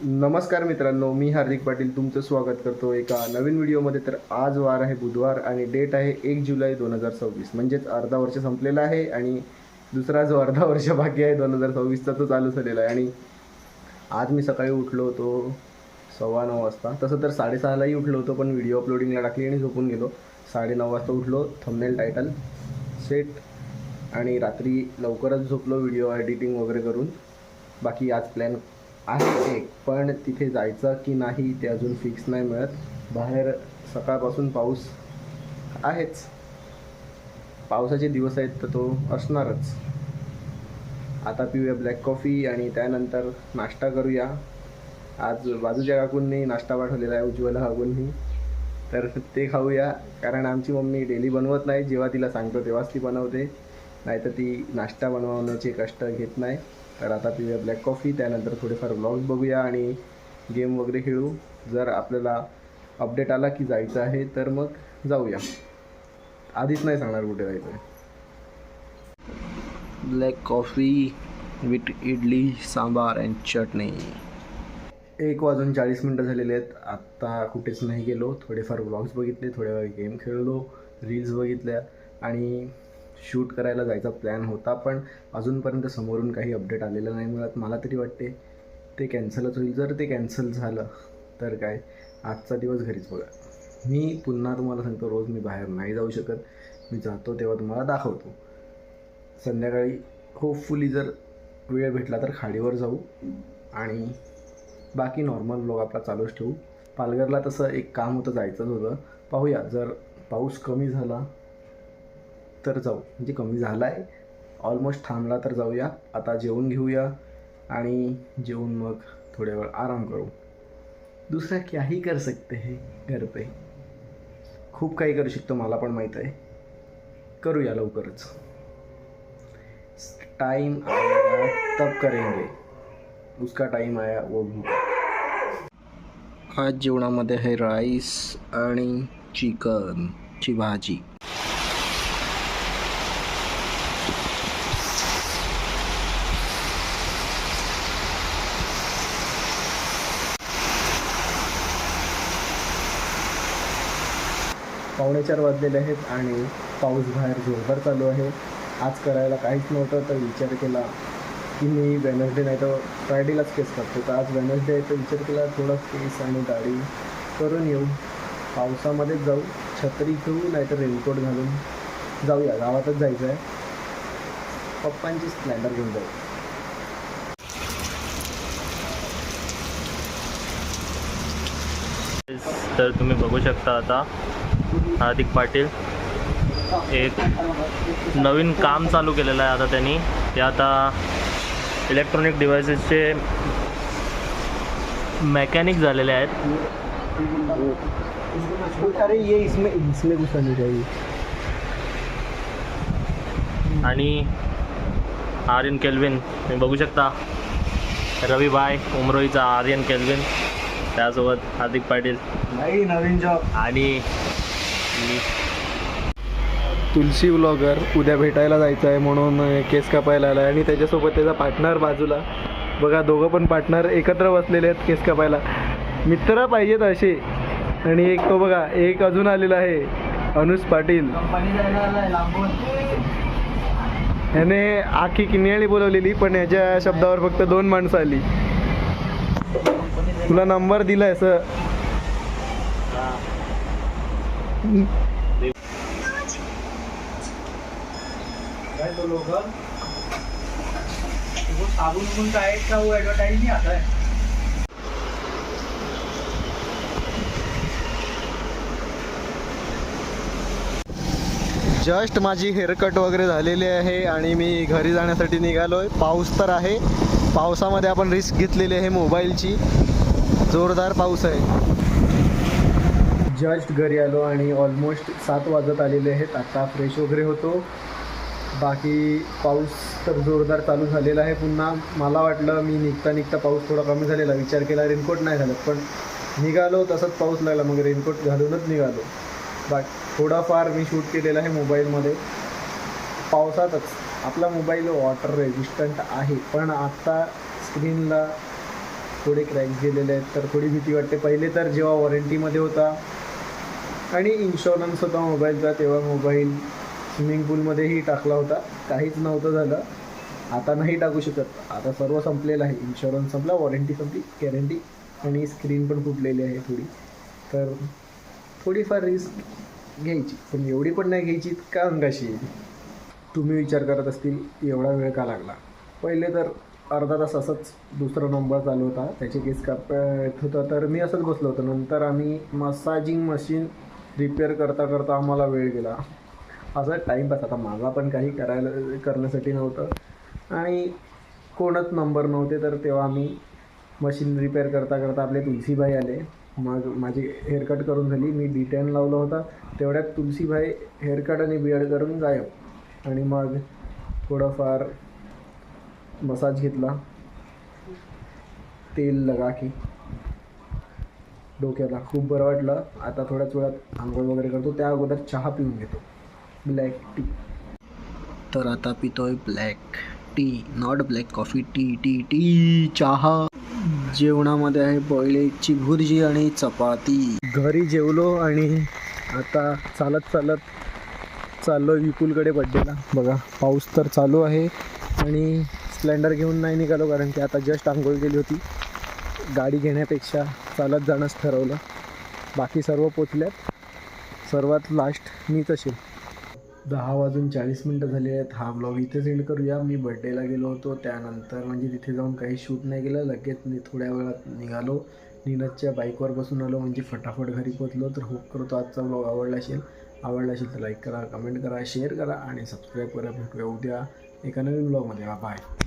नमस्कार मित्रांनो, मी हार्दिक पाटील तुमचं स्वागत करतो एका नवीन व्हिडिओमध्ये. तर आज वार आहे बुधवार आणि डेट आहे 1 जुलै 2026. म्हणजेच अर्धा वर्ष संपलेला आहे आणि दुसरा जो अर्धा वर्ष बाकी आहे 2026चा तो चालू झालेला आहे. आणि आज मी सकाळी उठलो होतो 9:15 वाजता. तसं तर 6:30लाही उठलो होतो, पण व्हिडिओ अपलोडिंगला टाकली आणि झोपून गेलो. 9:30 वाजता उठलो, थंबनेल टायटल सेट आणि रात्री लवकरच झोपलो व्हिडिओ एडिटिंग वगैरे करून. बाकी आज प्लॅन आहे एक, पण तिथे जायचं की नाही ते अजून फिक्स नाही मिळत. बाहेर सकाळपासून पाऊस आहेच, पावसाचे दिवस आहेत तर तो असणारच. आता पिऊया ब्लॅक कॉफी आणि त्यानंतर नाश्ता करूया. आज बाजूच्या काकूंनी नाश्ता पाठवलेला आहे, उज्ज्वला काकूंनी, तर ते खाऊया. कारण आमची मम्मी डेली बनवत नाही, जेव्हा तिला सांगतो तेव्हाच ती बनवते, नाहीतर ती नाश्ता बनवण्याचे कष्ट घेत नाही. तर आता पिऊया ब्लॅक कॉफी, त्यानंतर थोडेफार व्लॉग्स बघूया आणि गेम वगैरे खेळू. जर आपल्याला अपडेट आला की जायचं आहे तर मग जाऊया. आधीच नाही सांगणार कुठे जायचं आहे. Black coffee with idli sambar and chutney. 1:40 झालेले आहेत. आत्ता कुठेच नाही गेलो, थोडेफार व्लॉग्स बघितले, थोड्या वेळ गेम खेळलो, रील्स बघितल्या आणि शूट करायला जायचा प्लॅन होता, पण अजूनपर्यंत समोरून काही अपडेट आलेलं नाही मिळत. मला तरी वाटते ते कॅन्सलच होईल. जर ते कॅन्सल झालं तर काय, आजचा दिवस घरीच बघा. मी पुन्हा तुम्हाला सांगतो, रोज मी बाहेर नाही जाऊ शकत. मी जातो तेव्हा तुम्हाला दाखवतो. संध्याकाळी होपफुली जर वेळ भेटला तर खाडीवर जाऊ आणि बाकी नॉर्मल व्लॉग आपला चालूच ठेवू. पालघरला तसं एक काम होतं, जायचंच होतं. पाहूया, जर पाऊस कमी झाला तर जाऊ. म्हणजे कमी झाला आहे, ऑलमोस्ट थांबला तर जाऊया. आता जेवून घेऊया आणि जेवून मग थोड्या वेळ आराम करू. दुसरा क्याही कर सकते है घर पे. खूप काही करू शकतो, मला पण माहीत आहे. करूया लवकरच. टाइम आएगा तब करेंगे, उसका टाइम आया वो भी. आज जेवणामध्ये आहे राईस आणि चिकनची भाजी. पावणे 4 वाजलेले आहेत आणि पाऊस बाहेर जोरदार चालू आहे. आज करायला काहीच नव्हतं, तर विचार केला की मी वेनसडे नाही तर फ्रायडेलाच केस करतो. तर आज वेनसडे आहे, तर विचार केला थोडा केस आणि दाढी करून येऊ. पावसामध्येच जाऊ, छत्री घेऊ नाही तर रेनकोट घालून जाऊया. गावातच जायचं आहे, पप्पांची स्प्लेंडर घेऊन जाऊ. तर तुम्ही बघू शकता आता हार्दिक पाटील एक नवीन काम चालू केलेलं आहे. आता त्यांनी ते आता इलेक्ट्रॉनिक डिव्हायसेसचे मेकॅनिक झालेले आहेत. अरे ये इसमें घुसा नहीं चाहिए. आणि आर्यन केल्विन तुम्ही बघू शकता, रविभाई उमरोईचा आर्यन केल्विन, त्यासोबत हार्दिक पाटील नवीन जॉब आणि तुलसी व्लॉगर. उद्या भेटायला जायचं आहे म्हणून केस कापायला आला आहे आणि त्याच्यासोबत त्याचा पार्टनर बाजूला बघा. दोघं पण पार्टनर एकत्र बसलेले आहेत केस कापायला. मित्र पाहिजेत असे. आणि एक तो बघा, एक अजून आलेला आहे, अनुज पाटील. ह्याने आखी किनियाळी बोलवलेली, पण ह्याच्या शब्दावर फक्त 2 माणसं आली. तुला नंबर दिलाय सर. तो लोग वो साबुन का एक का वो एडवर्टाइज नहीं आता है. जस्ट माझी हेअरकट वगैरे झालेली आहे आणि मी घरी जाण्यासाठी निघालो आहे. पाऊस तर आहे, पावसामध्ये आपण रिस्क घेतलेली आहे मोबाईलची. जोरदार पाऊस आहे. जस्ट घरी आलो आणि ऑलमोस्ट 7 वाजत आलेले आहेत. आता फ्रेश वगैरे होतो. बाकी पाऊस तर जोरदार चालू झालेला आहे पुन्हा. मला वाटलं मी निघता पाऊस थोडा कमी झालेला, विचार केला रेनकोट नाही घालत, पण निघालो तसंच पाऊस लागला, मग रेनकोट घालूनच निघालो. थोडाफार मी शूट केलेला आहे मोबाईलमध्ये पावसातच. आपला मोबाईल वॉटर रेजिस्टंट आहे, पण आता स्क्रीनला थोडे क्रॅक्स गेलेले आहेत, तर थोडी भीती वाटते. पहिले तर जेव्हा वॉरंटीमध्ये होता आणि इन्शुरन्स होता मोबाईलचा, तेव्हा मोबाईल स्विमिंग पूलमध्येही टाकला होता, काहीच नव्हतं झालं. आता नाही टाकू शकत, आता सर्व संपलेलं आहे. इन्शुरन्स संपला, वॉरंटी संपली, गॅरंटी, आणि स्क्रीन पण फुटलेली आहे थोडी. तर थोडीफार रिस्क घ्यायची, पण एवढी पण नाही घ्यायची का अंगाशी येईल. तुम्ही विचार करत असतील एवढा वेळ का लागला. पहिले तर अर्धा तास असंच दुसरा नंबर चालू होता, त्याचे केस कापत होता, तर मी असंच बसलो होतो. नंतर आम्ही मसाजिंग मशीन रिपेअर करता करता आम्हाला वेळ गेला. असं टाईमपास, आता माझा पण काही करण्यासाठी नव्हतं आणि कोणच नंबर नव्हते. तर तेव्हा आम्ही मशीन रिपेअर करता करता आपले तुलसीबाई आले. मग माझी हेअरकट करून झाली, मी B10 लावला होता, तेवढ्यात तुलसीबाई हेअरकट आणि बिअर्ड करून गायब. आणि मग थोडंफार मसाज घेतला, तेल लगा की डोक्याला, खूप बरं वाटलं. आता थोड्याच वेळात आंघोळ वगैरे करतो, त्या अगोदर चहा पिऊन घेतो, ब्लॅक टी. तर आता पितोय black tea, not black coffee, tea चहा. जेवणामध्ये आहे बॉयलेची भुर्जी आणि चपाती. घरी जेवलो आणि आता चालत चाललो विपुलकडे बड्डेला. बघा पाऊस तर चालू आहे आणि स्प्लेंडर घेऊन नाही निघालो, कारण की आता जस्ट आंघोळ केली होती. गाडी घेण्यापेक्षा चालत जाणंच ठरवलं. बाकी सर्व पोचल्यात, सर्वात लास्ट मीच असेल. 10:40 झाले आहेत. हा ब्लॉग इथेच एंड करूया. मी बड्डेला गेलो होतो, त्यानंतर म्हणजे तिथे जाऊन काही शूट नाही केलं, लगेच मी थोड्या वेळात निघालो. नीरजच्या बाईकवर बसून आलो, म्हणजे फटाफट घरी पोचलो. तर होप करतो आजचा ब्लॉग आवडला असेल तर लाईक करा, कमेंट करा, शेअर करा आणि सबस्क्राईब करा. भेटूया उद्या एका नवीन ब्लॉगमध्ये. बाय.